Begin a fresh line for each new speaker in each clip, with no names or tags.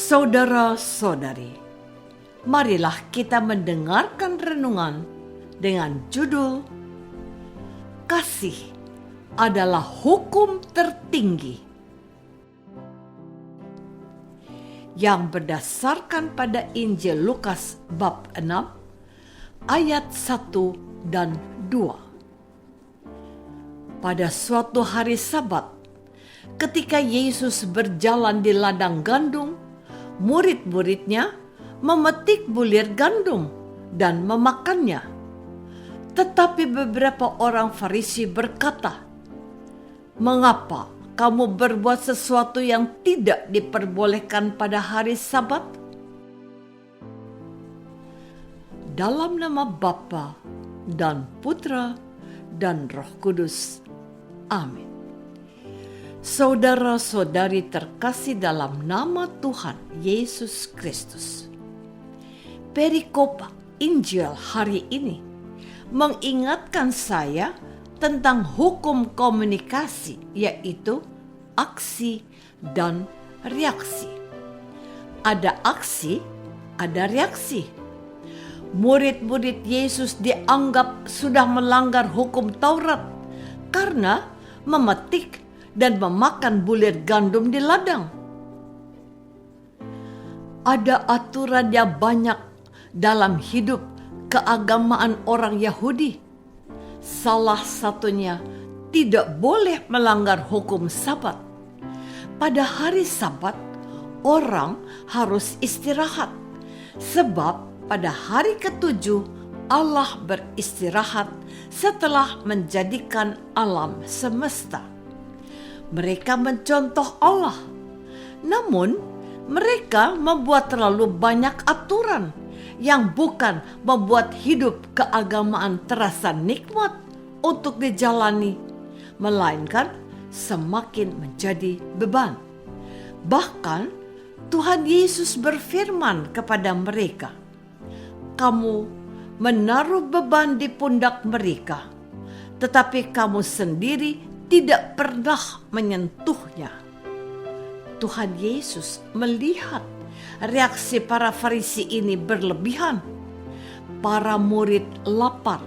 Saudara-saudari, marilah kita mendengarkan renungan dengan judul Kasih adalah Hukum Tertinggi, yang berdasarkan pada Injil Lukas bab 6 ayat 1 dan 2. Pada suatu hari Sabat, ketika Yesus berjalan di ladang gandum, murid-muridnya memetik bulir gandum dan memakannya. Tetapi beberapa orang Farisi berkata, "Mengapa kamu berbuat sesuatu yang tidak diperbolehkan pada hari Sabat?" Dalam nama Bapa dan Putra dan Roh Kudus. Amin. Saudara-saudari terkasih dalam nama Tuhan Yesus Kristus, perikop Injil hari ini mengingatkan saya tentang hukum komunikasi, yaitu aksi dan reaksi. Ada aksi, ada reaksi. Murid-murid Yesus dianggap sudah melanggar hukum Taurat karena memetik dan memakan bulir gandum di ladang. Ada aturan yang banyak dalam hidup keagamaan orang Yahudi. Salah satunya tidak boleh melanggar hukum Sabat. Pada hari Sabat, orang harus istirahat, sebab pada hari ketujuh Allah beristirahat setelah menjadikan alam semesta. Mereka mencontoh Allah, namun mereka membuat terlalu banyak aturan yang bukan membuat hidup keagamaan terasa nikmat untuk dijalani, melainkan semakin menjadi beban. Bahkan Tuhan Yesus berfirman kepada mereka, "Kamu menaruh beban di pundak mereka, tetapi kamu sendiri tidak pernah menyentuhnya." Tuhan Yesus melihat reaksi para Farisi ini berlebihan. Para murid lapar,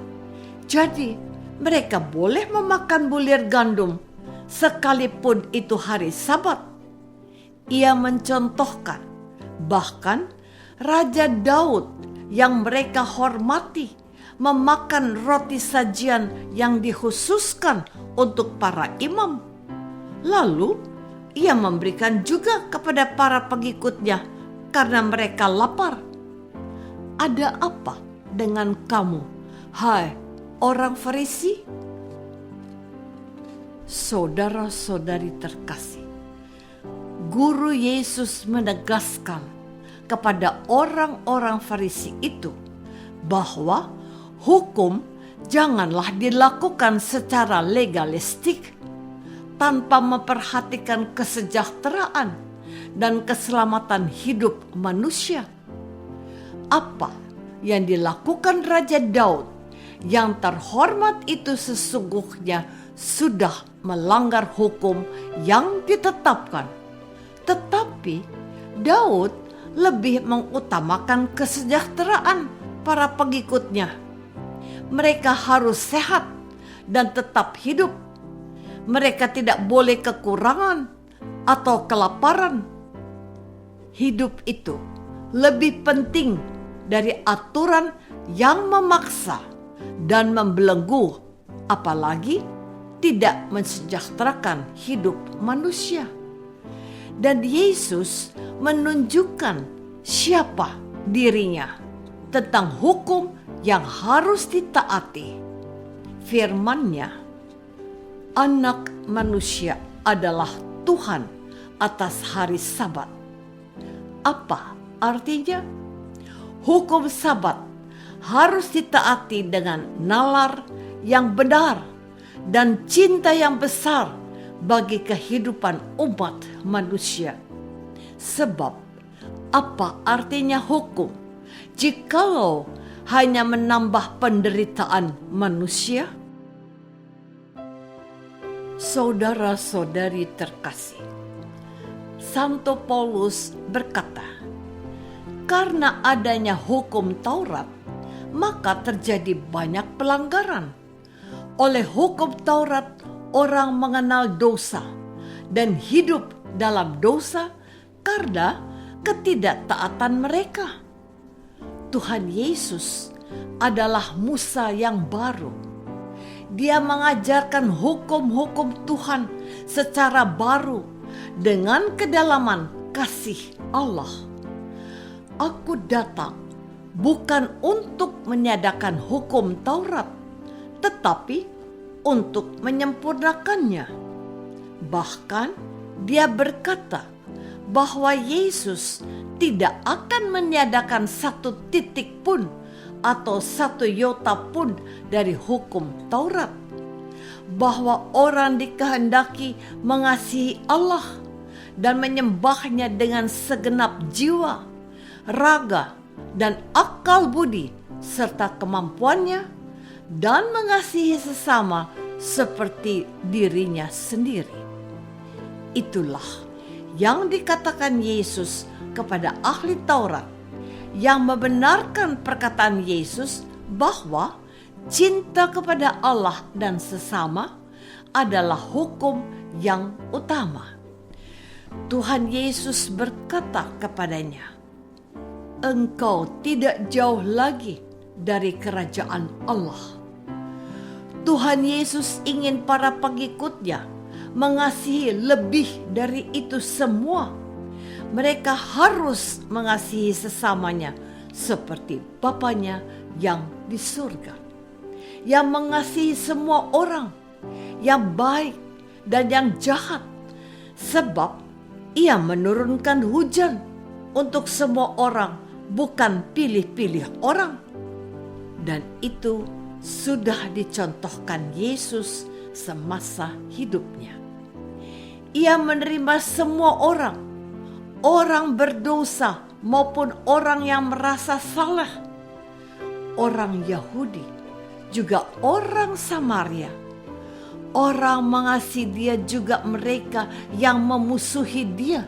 jadi mereka boleh memakan bulir gandum sekalipun itu hari Sabat. Ia mencontohkan bahkan Raja Daud yang mereka hormati memakan roti sajian yang dikhususkan untuk para imam. Lalu ia memberikan juga kepada para pengikutnya karena mereka lapar. Ada apa dengan kamu, hai orang Farisi? Saudara-saudari terkasih, Guru Yesus menegaskan kepada orang-orang Farisi itu bahwa hukum janganlah dilakukan secara legalistik tanpa memperhatikan kesejahteraan dan keselamatan hidup manusia. Apa yang dilakukan Raja Daud yang terhormat itu sesungguhnya sudah melanggar hukum yang ditetapkan. Tetapi Daud lebih mengutamakan kesejahteraan para pengikutnya. Mereka harus sehat dan tetap hidup. Mereka tidak boleh kekurangan atau kelaparan. Hidup itu lebih penting dari aturan yang memaksa dan membelenggu, apalagi tidak mensejahterakan hidup manusia. Dan Yesus menunjukkan siapa dirinya tentang hukum yang harus ditaati. Firman-Nya, Anak manusia adalah Tuhan atas hari Sabat. Apa artinya? Hukum Sabat harus ditaati dengan nalar yang benar dan cinta yang besar bagi kehidupan umat manusia. Sebab apa artinya hukum jikalau hanya menambah penderitaan manusia? Saudara-saudari terkasih, Santo Paulus berkata, karena adanya hukum Taurat, maka terjadi banyak pelanggaran. Oleh hukum Taurat, orang mengenal dosa dan hidup dalam dosa karena ketidaktaatan mereka. Tuhan Yesus adalah Musa yang baru. Dia mengajarkan hukum-hukum Tuhan secara baru dengan kedalaman kasih Allah. Aku datang bukan untuk meniadakan hukum Taurat, tetapi untuk menyempurnakannya. Bahkan dia berkata bahwa Yesus tidak akan meniadakan satu titik pun atau satu iota pun dari hukum Taurat. Bahwa orang dikehendaki mengasihi Allah dan menyembahnya dengan segenap jiwa, raga, dan akal budi serta kemampuannya, dan mengasihi sesama seperti dirinya sendiri. Itulah yang dikatakan Yesus kepada ahli Taurat yang membenarkan perkataan Yesus bahwa cinta kepada Allah dan sesama adalah hukum yang utama. Tuhan Yesus berkata kepadanya, engkau tidak jauh lagi dari kerajaan Allah. Tuhan Yesus ingin para pengikutnya mengasihi lebih dari itu semua. Mereka harus mengasihi sesamanya seperti Bapanya yang di surga, yang mengasihi semua orang, yang baik dan yang jahat, sebab Ia menurunkan hujan untuk semua orang, bukan pilih-pilih orang. Dan itu sudah dicontohkan Yesus semasa hidupnya. Ia menerima semua orang, orang berdosa maupun orang yang merasa salah, orang Yahudi, juga orang Samaria. Orang mengasihi Dia juga mereka yang memusuhi Dia.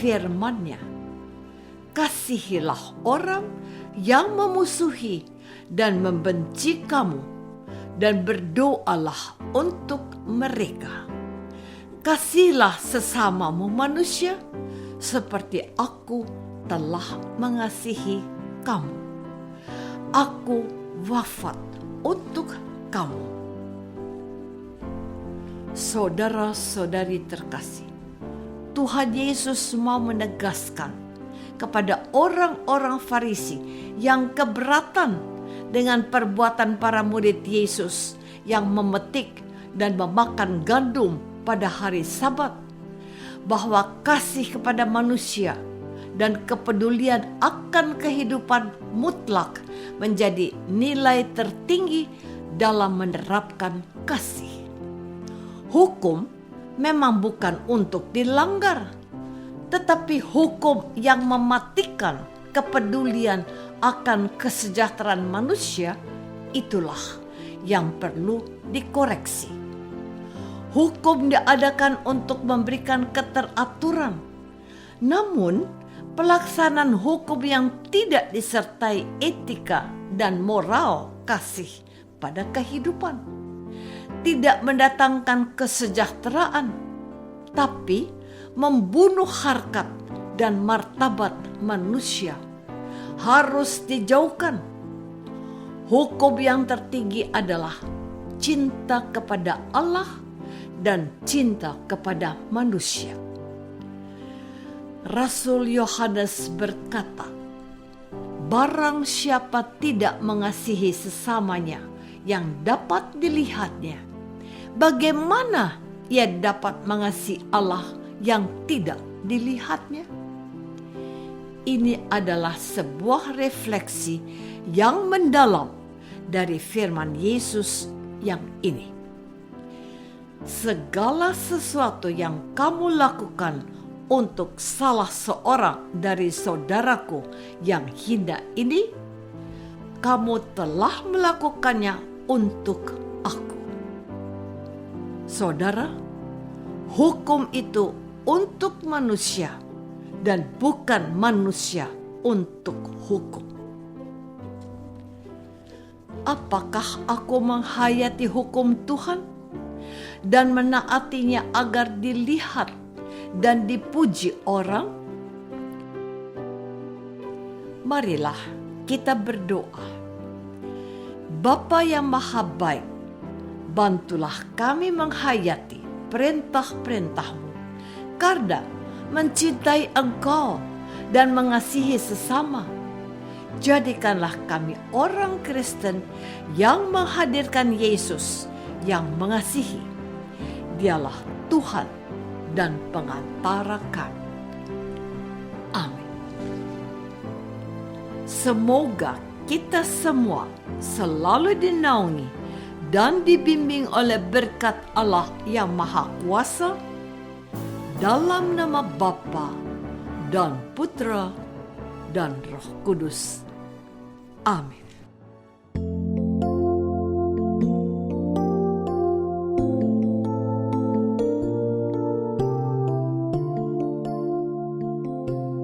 Firman-Nya, kasihilah orang yang memusuhi dan membenci kamu, dan berdoalah untuk mereka. Kasihilah sesamamu manusia seperti aku telah mengasihi kamu. Aku wafat untuk kamu. Saudara-saudari terkasih, Tuhan Yesus mau menegaskan kepada orang-orang Farisi yang keberatan dengan perbuatan para murid Yesus yang memetik dan memakan gandum pada hari Sabat, bahwa kasih kepada manusia dan kepedulian akan kehidupan mutlak menjadi nilai tertinggi dalam menerapkan kasih. Hukum memang bukan untuk dilanggar, tetapi hukum yang mematikan kepedulian akan kesejahteraan manusia, itulah yang perlu dikoreksi. Hukum diadakan untuk memberikan keteraturan, namun pelaksanaan hukum yang tidak disertai etika dan moral kasih pada kehidupan tidak mendatangkan kesejahteraan, tapi membunuh harkat dan martabat manusia, harus dijauhkan. Hukum yang tertinggi adalah cinta kepada Allah dan cinta kepada manusia. Rasul Yohanes berkata, barang siapa tidak mengasihi sesamanya yang dapat dilihatnya, bagaimana ia dapat mengasihi Allah yang tidak dilihatnya? Ini adalah sebuah refleksi yang mendalam dari firman Yesus yang ini. Segala sesuatu yang kamu lakukan untuk salah seorang dari saudaraku yang hina ini, kamu telah melakukannya untuk aku. Saudara, hukum itu untuk manusia dan bukan manusia untuk hukum. Apakah aku menghayati hukum Tuhan dan menaatinya agar dilihat dan dipuji orang? Marilah kita berdoa. Bapa yang Maha Baik, bantulah kami menghayati perintah-perintah-Mu karena mencintai Engkau dan mengasihi sesama. Jadikanlah kami orang Kristen yang menghadirkan Yesus yang mengasihi. Dialah Tuhan dan pengantara kami. Amin. Semoga kita semua selalu dinaungi dan dibimbing oleh berkat Allah yang Maha Kuasa, dalam nama Bapa dan Putra dan Roh Kudus. Amin.